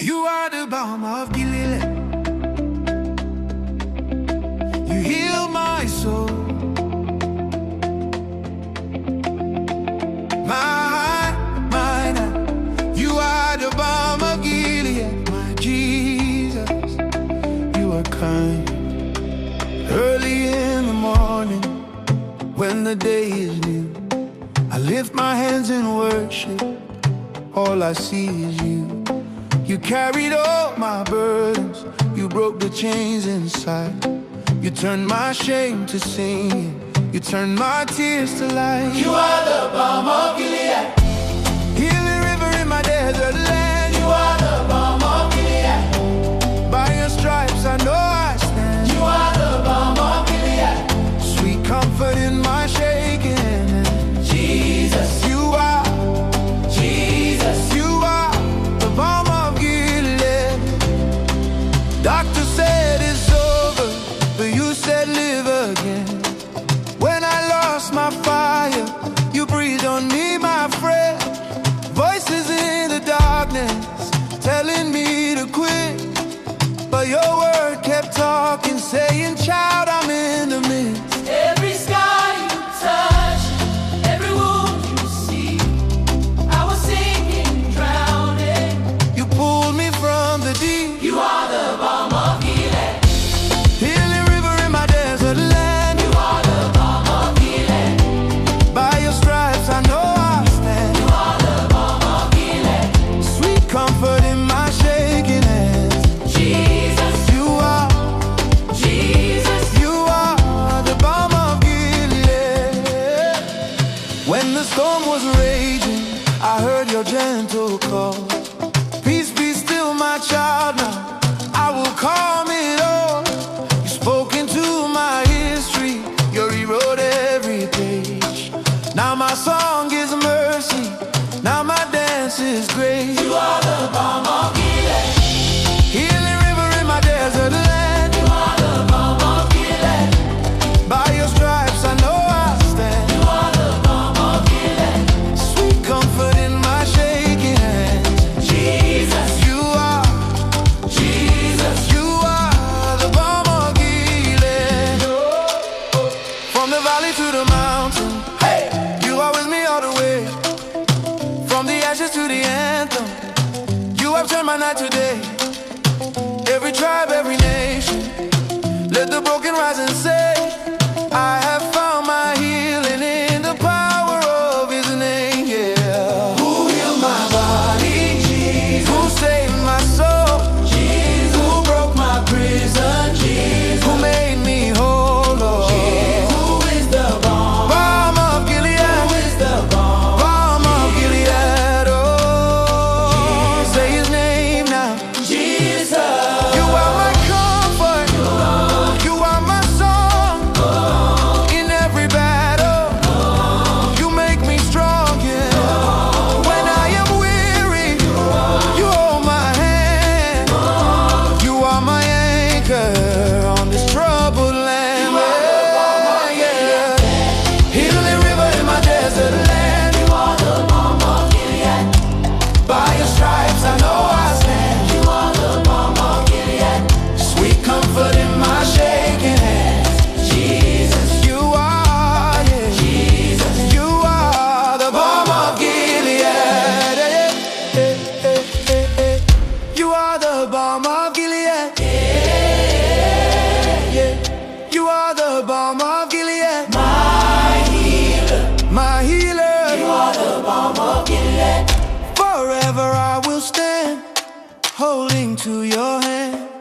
You are the balm of Gilead. You heal my soul. You are the balm of Gilead, my Jesus. You are kind. Early in the morning, when the day is new, I lift my hands in worship. All I see is you. You carried all my burdens. You broke the chains inside. You turned my shame to singing. You turned my tears to light. You are the balm of Gilead. Healing river in my desert land. You are the balm of Gilead. By your stripes I know I stand. You are the balm of Gilead. Sweet comfort in my shaking hand. Jesus, you are. Jesus, you are the balm of Gilead. Doctor said it's over, but you said live again. When I lost my fire, you breathed on me, my friend. Voices in the darkness telling me to quit, but your word kept talking, saying, child, I'm in the midst. Every sky you touch, every wound you see, I was sinking, drowning. You pulled me from the deep. You are the balm of Gilead. Healing river in my desert land. You are the balm of Gilead. By your stripes I know I stand. You are the balm of Gilead. Sweet comfort in my shaking hands. Jesus, You are, Jesus, you are the balm of Gilead. When the storm was raging, I heard your gentle call. Peace be still, my child, now I will calm it all. You spoke into my history, you rewrote every page. Now my song is mercy, now my dance is grace. you are the balm of Gilead. Healing river in my desert land. You are the balm of Gilead. By your stripes I know I stand. You are the balm of Gilead. Sweet comfort in my shaking hands. Jesus, You are, Jesus, you are the balm of Gilead. From the valley to the mountain, hey, you are with me all the way. From the ashes to the anthem, you have turned my night to day. Every tribe, every nation, let the broken rise and say, I have found my healing in the power of his name, yeah. Who healed my body? Jesus, Who saved my soul? Jesus, Who broke my prison? Jesus, Who made me whole, Lord? who is the balm? Balm of Gilead, Who is the balm? balm of Gilead, oh, say his name now. Jesus, You are my comfort, you are my song. In every battle, you make me strong, yeah. When I am weary, you hold my hand. You are my anchor on this troubled land, yeah. Healing river in my desert land. you are the balm of Gilead. By your stripes I know I stand. You are the balm of Gilead. Sweet comfort in my shaking hands. Jesus, You are, yeah. Jesus, You are the balm of Gilead. You are the balm of Gilead. Yeah. You are the balm of Gilead. my healer. My healer. You are the balm of Gilead. Forever I will stand, holding to your hand.